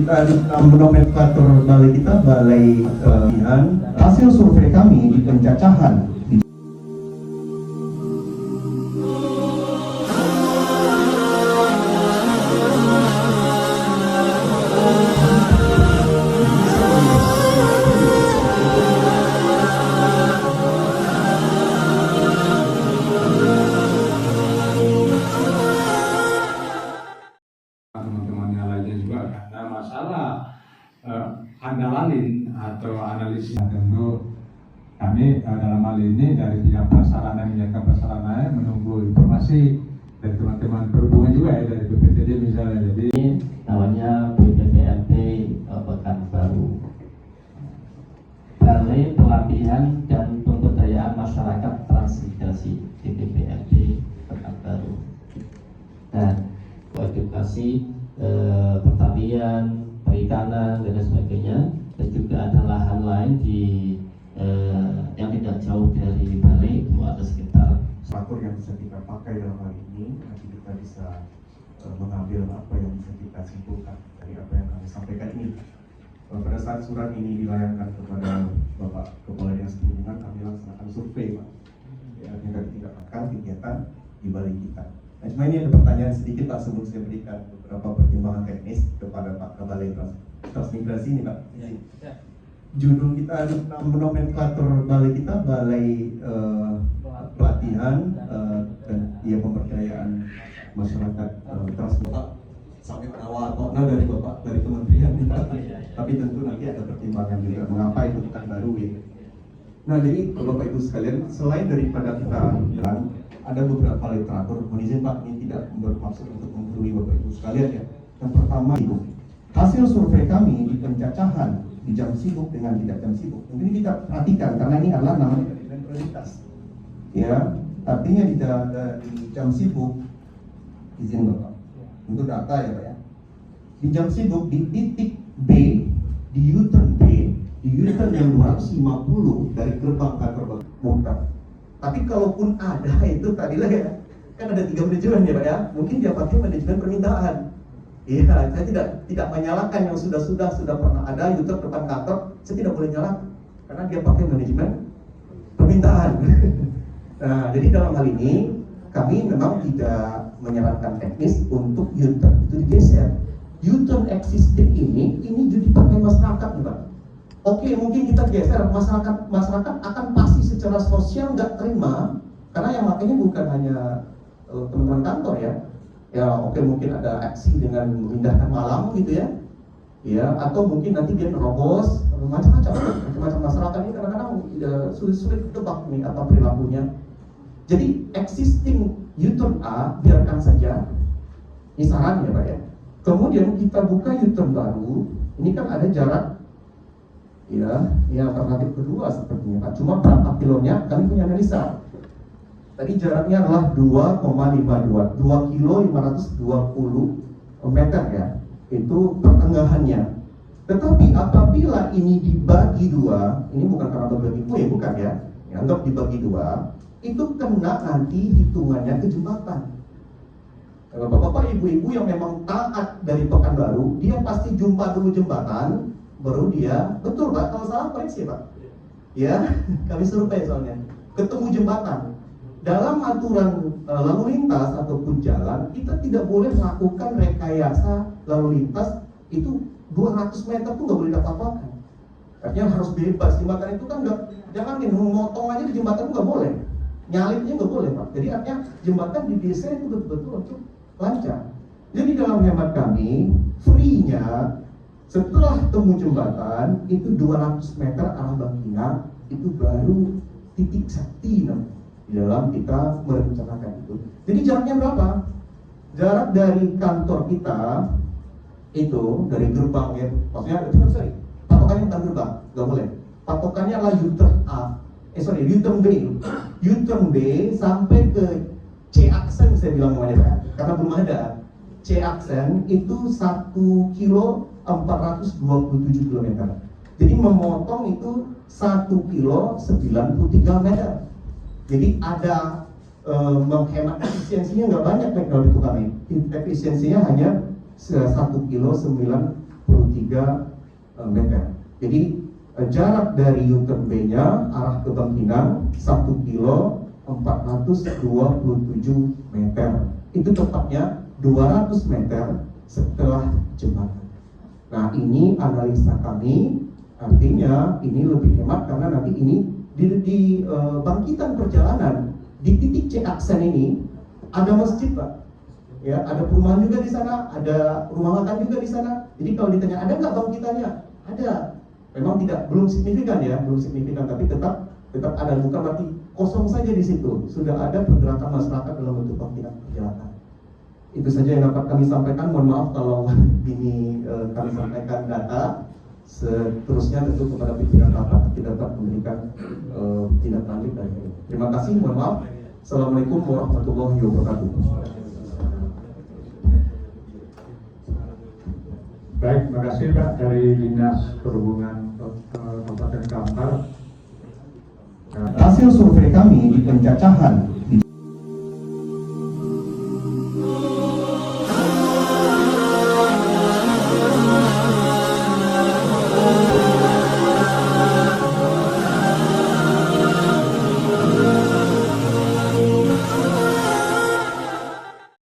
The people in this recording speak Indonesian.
kita nomenklatur balai kita balai hasil survei kami di pencacahan di teman-temannya lainnya juga ada masalah andalalin atau analisis. Tentu kami dalam hal ini dari bidang prasarana menyiapkan prasarana menunggu informasi dari teman-teman perhubungan juga ya, dari BPTD misalnya. Jadi namanya BPPLT Pekanbaru, Balai Pelatihan dan Pemberdayaan Masyarakat Transmigrasi BPPLT Pekanbaru, dan edukasi pertanian, perikanan dan lain sebagainya, dan juga ada lahan lain di yang tidak jauh dari balai itu ada sekitar faktor yang bisa kita pakai dalam hal ini. Nanti kita bisa mengambil apa yang bisa kita simpulkan dari apa yang kami sampaikan ini. Pada saat surat ini dilayangkan kepada Bapak Kepala Dinas Perhubungan, kami laksanakan survei, Pak. Ya, artinya kami tidak akan kegiatan di balai kita. Nah, cuma ini ada pertanyaan sedikit Pak sebelum saya berikan beberapa pertimbangan teknis kepada Pak Kepala Transmigrasi ini, Pak. Ya. Judul kita nomenklatur balai kita balai pelatihan dan pemberdayaan masyarakat transmigrasi sampai awal dari Bapak dari kementerian tapi tentu nanti ada pertimbangan juga mengapa itu bukan baru ya. Nah, jadi Bapak Ibu sekalian, selain daripada kita bilang ada beberapa literatur, mohon izin Pak, ini tidak bermaksud untuk menggurui Bapak Ibu sekalian ya. Yang pertama itu hasil survei kami di pencacahan di jam sibuk dengan tidak jam sibuk. Mungkin kita perhatikan karena ini adalah namanya dari prioritas. Ya, artinya di jam sibuk, izin Bapak, untuk data ya Pak ya. Di jam sibuk di titik B, di U-turn B, di U-turn yang 250 dari gerbang kantor Bogor. Tapi kalaupun ada itu tadilah ya, kan ada 3 manajemen ya Pak ya. Mungkin dia pakai manajemen permintaan. Iya, saya tidak menyalahkan yang sudah pernah ada U-turn depan kantor, saya tidak boleh nyalakan karena dia pakai manajemen permintaan. Nah, jadi dalam hal ini kami memang tidak menyarankan teknis untuk U-turn itu digeser. U-turn existing ini juga dipakai masyarakat nih Pak. Oke, mungkin kita geser, masyarakat akan pasti secara sosial nggak terima karena yang makanya bukan hanya teman-teman kantor ya. Ya oke, mungkin ada aksi dengan memindahkan malam gitu ya. Ya, atau mungkin nanti dia nerobos, macam-macam masyarakat ini kadang-kadang sulit ditebak nih apa perilakunya. Jadi existing U-turn A biarkan saja. Ini saran ya Pak ya. Kemudian kita buka U-turn baru, ini kan ada jarak ya, ini alternatif kedua sepertinya Pak. Cuma berapa kilonya kami punya analisa. Tadi jaraknya adalah 2,52 kilo 520 meter ya. Itu pertengahannya. Tetapi apabila ini dibagi dua, ini bukan karena berbagi kue, bukan ya. Anggap dibagi dua, itu kena nanti hitungannya ke jembatan. Kalau bapak-bapak, ibu-ibu yang memang taat dari Pekanbaru, dia pasti jumpa dulu jembatan, baru dia, betul Pak, kalau salah koreksi Pak. Ya, kami survei soalnya. Ketemu jembatan. Dalam aturan lalu lintas ataupun jalan, kita tidak boleh melakukan rekayasa lalu lintas itu 200 meter tuh nggak boleh apa-apakan. Artinya harus bebas. Jembatan itu kan nggak, jangan memotong aja di jembatan nggak boleh, nyalipnya nggak boleh Pak. Jadi artinya jembatan didesain itu betul-betul untuk lancar. Jadi dalam hemat kami, free-nya setelah temu jembatan itu 200 meter arah Bangkinang itu baru titik sakti namanya. Di dalam kita merencanakan itu. Jadi jaraknya berapa? Jarak dari kantor kita itu dari gerbang ya, maksudnya itu kan sorry, patokannya bukan gerbang, nggak boleh. Patokannya adalah U-turn A, U-turn B, U-turn B sampai ke C aksen saya bilang namanya Pak, karena belum ada. C aksen itu 1 kilo 427 km. Jadi memotong itu 1 kilo 93 meter. Jadi ada menghemat efisiensinya nggak banyak kalau itu kami. Efisiensinya hanya 1 kilo 93 meter. Jadi jarak dari U-turn B-nya arah ke Bangkinang 1 kilo 427 meter. Itu tepatnya 200 meter setelah jembatan. Nah, ini analisa kami, artinya ini lebih hemat karena nanti ini di bangkitan perjalanan di titik C aksen ini ada masjid, Pak. Ya, ada perumahan juga di sana, ada rumah makan juga di sana. Jadi kalau ditanya ada nggak bangkitannya? Ada. Memang belum signifikan ya, belum signifikan, tapi tetap ada, bukan berarti kosong saja di situ. Sudah ada pergerakan masyarakat dalam bentuk bangkitan perjalanan. Itu saja yang dapat kami sampaikan. Mohon maaf kalau ini kami sampaikan data. Seterusnya tentu kepada pimpinan rapat kita dapat memberikan tindak lanjut dari ini. Terima kasih. Mohon maaf. Assalamualaikum warahmatullahi wabarakatuh. Baik, terima kasih Pak dari Dinas Perhubungan Kabupaten Kampar. Hasil survei kami di pencacahan di